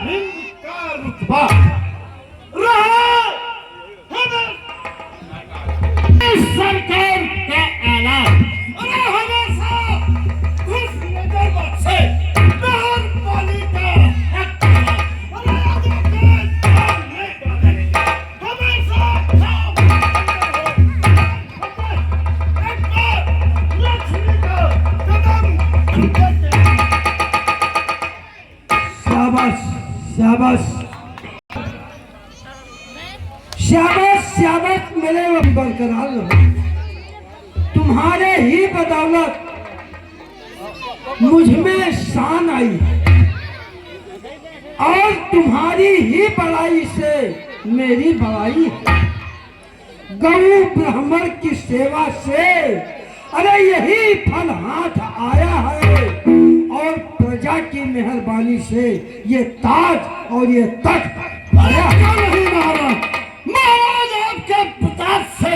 हिंद का रुतबा रहा सरकार का ऐलान। अरे हमेशा उस नजर से नहर पानी का हक था। अरे आगे के काम नहीं बदलेंगे, हमेशा काम एक बार लक्ष्मी का कदम शाबाश शाबाश शाबाश शाबाश मेरे बरकरार रहो। तुम्हारे ही बदौलत मुझ में शान आई और तुम्हारी ही बड़ाई से मेरी बड़ाई है। गौ ब्राह्मण की सेवा से अरे यही फल हाथ आया है और प्रजा की मेहरबानी से ये ताज और ये तख्त आया नहीं। महाराज आपके प्रताप से,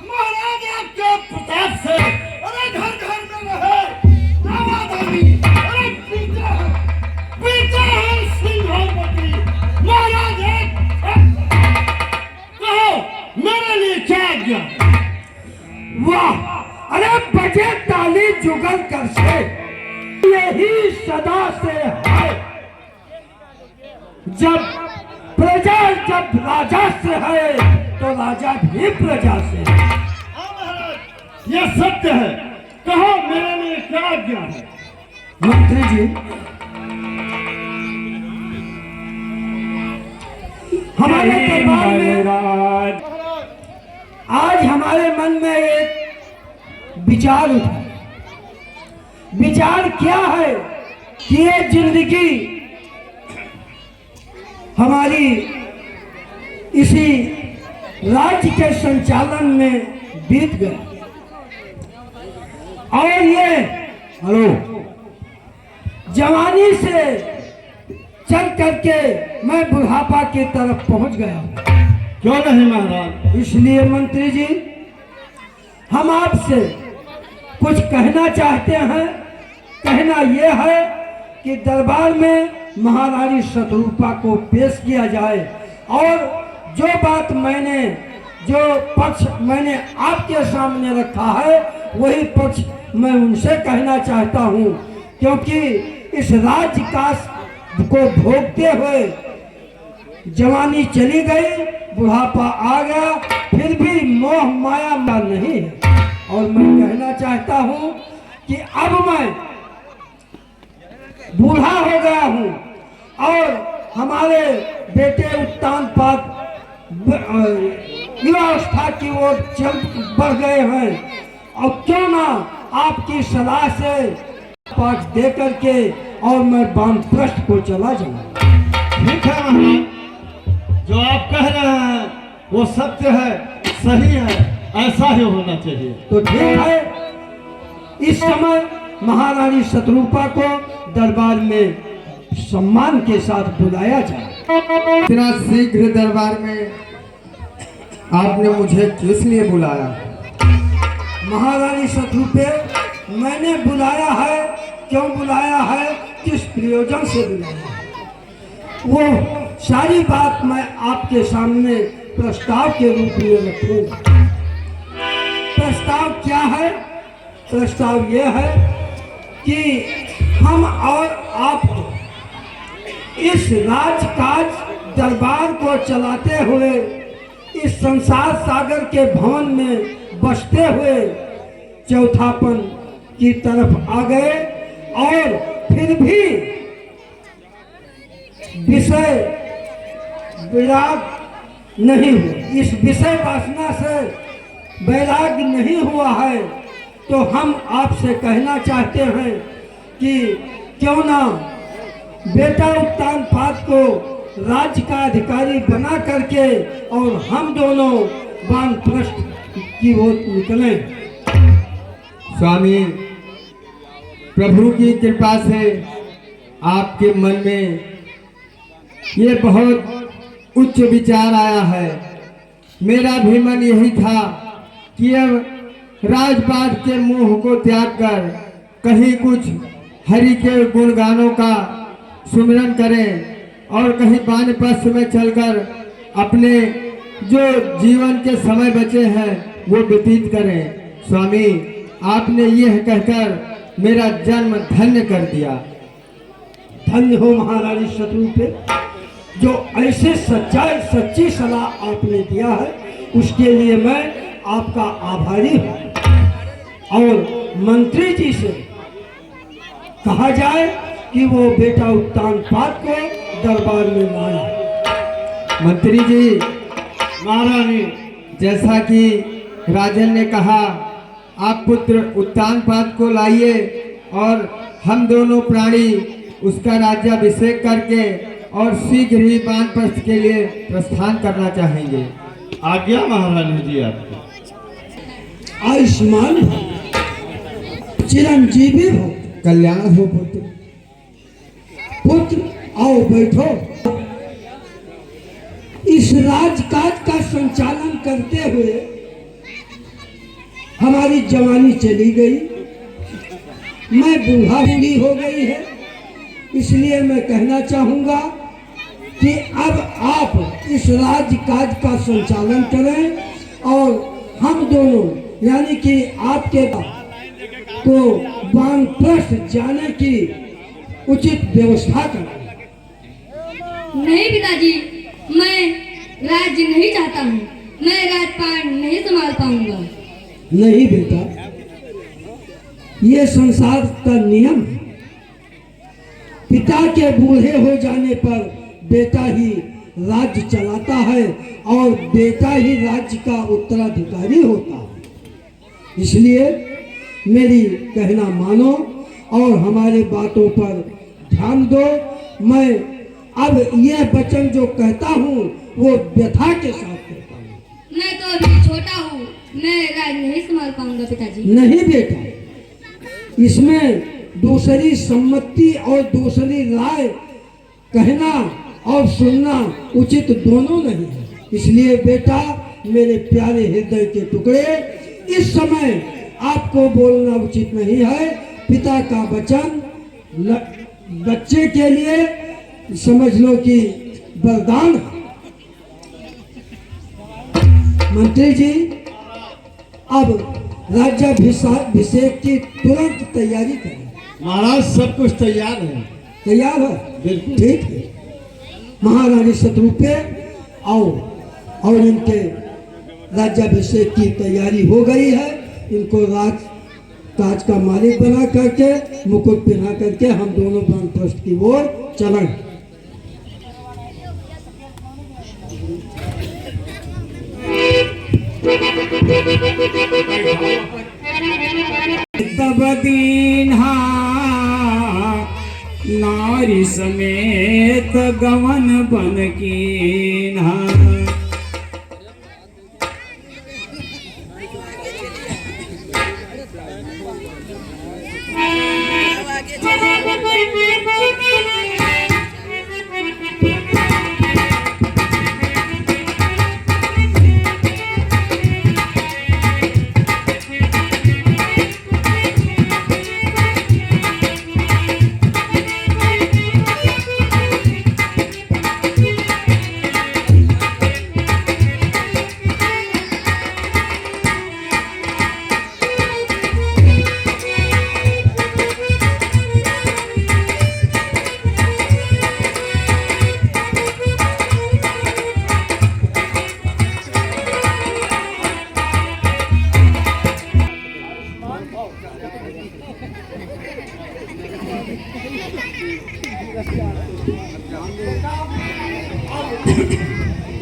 महाराज आपके प्रताप से अरे घर घर में रहे दावादारी। अरे पीछे है सिंहावती। महाराज कहो मेरे लिए क्या आज्ञा? वाह अरे बजे ताली जुगल कर से यही सदा से है। जब प्रजा जब राजा से है तो राजा भी प्रजा से है। यह सत्य है। कहो मेरे लिए क्या आज्ञा है? मंत्री जी हमारे दरबार में आज हमारे मन में एक विचार उठा। विचार क्या है कि ये जिंदगी हमारी इसी राज्य के संचालन में बीत गए और ये जवानी से चल करके मैं बुढ़ापा की तरफ पहुंच गया। क्यों नहीं महाराज? इसलिए मंत्री जी हम आपसे कुछ कहना चाहते हैं। कहना यह है कि दरबार में महारानी शतरूपा को पेश किया जाए और जो बात मैंने जो पक्ष मैंने आपके सामने रखा है वही पक्ष मैं उनसे कहना चाहता हूं। क्योंकि इस राज्य काश को भोगते हुए जवानी चली गई, बुढ़ापा आ गया, फिर भी मोह माया नहीं है। और मैं कहना चाहता हूं कि अब मैं बूढ़ा हो गया हूं और हमारे बेटे उत्तान पात युवावस्था की ओर चल बढ़ गए हैं और क्यों ना आपकी सलाह से पाठ दे करके और मैं वानप्रस्थ को चला जाऊं। ठीक है महाराज, जो आप कह रहे हैं वो सत्य है, सही है, ऐसा ही होना चाहिए। तो ठीक है, इस समय महारानी शतरूपा को दरबार में सम्मान के साथ बुलाया जाए। इतना शीघ्र दरबार में आपने मुझे किस लिए बुलाया? महारानी शतरूपे, मैंने बुलाया है, क्यों बुलाया है, किस प्रयोजन से बुलाया है, वो सारी बात मैं आपके सामने प्रस्ताव के रूप में रखूंगा। प्रस्ताव क्या है? प्रस्ताव यह है कि हम और आप इस राजकाज दरबार को चलाते हुए इस संसार सागर के भवन में बसते हुए चौथापन की तरफ आ गए और फिर भी विषय वैराग नहीं हुआ। इस विषय वासना से वैराग नहीं हुआ है तो हम आपसे कहना चाहते हैं कि क्यों ना बेटा उत्तान पात को राज्य का अधिकारी बना करके और हम दोनों वानप्रस्थ की ओर निकले। स्वामी, प्रभु की कृपा से आपके मन में ये बहुत उच्च विचार आया है। मेरा भी मन यही था कि अब राजपाट के मोह को त्याग कर कहीं कुछ हरि के गुणगानों का सुमिरन करें और कहीं वानप्रस्थ में चलकर अपने जो जीवन के समय बचे हैं वो व्यतीत करें। स्वामी, आपने यह कहकर मेरा जन्म धन्य कर दिया। धन्य हो महारानी शत्रुपे, जो ऐसे सच्ची सलाह आपने दिया है उसके लिए मैं आपका आभारी हूँ। और मंत्री जी से कहा जाए कि वो बेटा उत्तानपाद को दरबार में लाए। मंत्री जी, महारानी, जैसा कि राजन ने कहा, आप पुत्र उत्तानपाद को लाइए और हम दोनों प्राणी उसका राज्याभिषेक करके और शीघ्र ही वानप्रस्थ के लिए प्रस्थान करना चाहेंगे। आज्ञा महारानी जी आपको। आयुष्मान हो, चिरंजीवी हो, कल्याण हो पुत्र। पुत्र आओ बैठो। इस राजकाज का संचालन करते हुए हमारी जवानी चली गई, मैं बूढ़ा बूढ़ी हो गई है, इसलिए मैं कहना चाहूंगा कि अब आप इस राजकाज का संचालन करें और हम दोनों यानी कि आपके को वानप्रस्थ जाने की उचित व्यवस्था करें। नहीं पिताजी, मैं राज्य नहीं चाहता हूँ, मैं राजपाट नहीं संभाल पाऊंगा। नहीं बेटा, ये संसार का नियम है। पिता के बूढ़े हो जाने पर बेटा ही राज्य चलाता है और बेटा ही राज्य का उत्तराधिकारी होता है। इसलिए मेरी कहना मानो और हमारे बातों पर ध्यान दो। मैं अब यह वचन जो कहता हूँ वो व्यथा के साथ कहता हूँ। मैं तो अभी छोटा हूँ, मैं राज्य नहीं संभाल पाऊंगा पिताजी। नहीं बेटा, इसमें दूसरी सम्मति और दूसरी राय कहना और सुनना उचित दोनों नहीं है। इसलिए बेटा, मेरे प्यारे हृदय के टुकड़े, इस समय आपको बोलना उचित नहीं है। पिता का वचन बच्चे के लिए समझ लो कि वरदान है। मंत्री जी, अब राज्याभिषेक की तुरंत तैयारी करें। महाराज, सब कुछ तैयार है। तैयार है? बिल्कुल। ठीक है। महारानी शत्रुपे आओ, और इनके राज्याभिषेक की तैयारी हो गई है। इनको ताज का मालिक बना करके मुकुट पहना करके हम दोनों वानप्रस्थ की ओर चलें। तब दीन्हा नारी समेत गवन बन कीन्हा।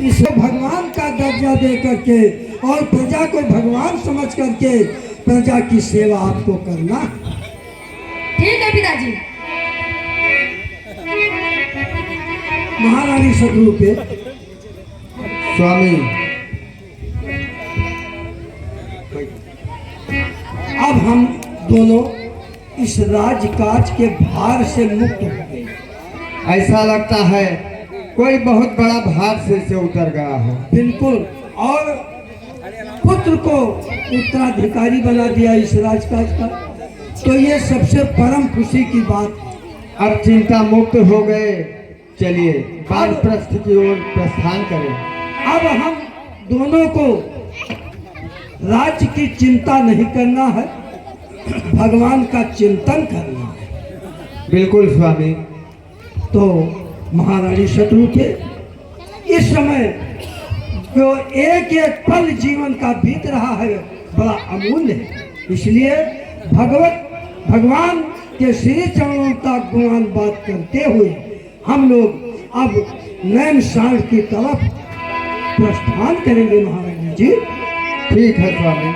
इसे भगवान का दर्जा दे करके और प्रजा को भगवान समझ करके प्रजा की सेवा आपको करना। ठीक है पिताजी। महारानी शत्रुपे, स्वामी, अब हम दोनों इस राजकाज के भार से मुक्त हो गए। ऐसा लगता है कोई बहुत बड़ा भार सिर से उतर गया है। बिल्कुल, और पुत्र को उत्तराधिकारी बना दिया इस राजकाज का, तो ये सबसे परम खुशी की बात। अब चिंता मुक्त हो गए चलिए वानप्रस्थ की ओर प्रस्थान करें। अब हम दोनों को राज्य की चिंता नहीं करना है, भगवान का चिंतन करना है। बिल्कुल स्वामी। तो महारानी शत्रु के इस समय जो एक एक पल जीवन का बीत रहा है बड़ा अमूल्य है, इसलिए भगवान के श्री चरणों का गुणगान बात करते हुए हम लोग अब नैन साढ़ की तरफ प्रस्थान करेंगे महारानी जी। ठीक है स्वामी।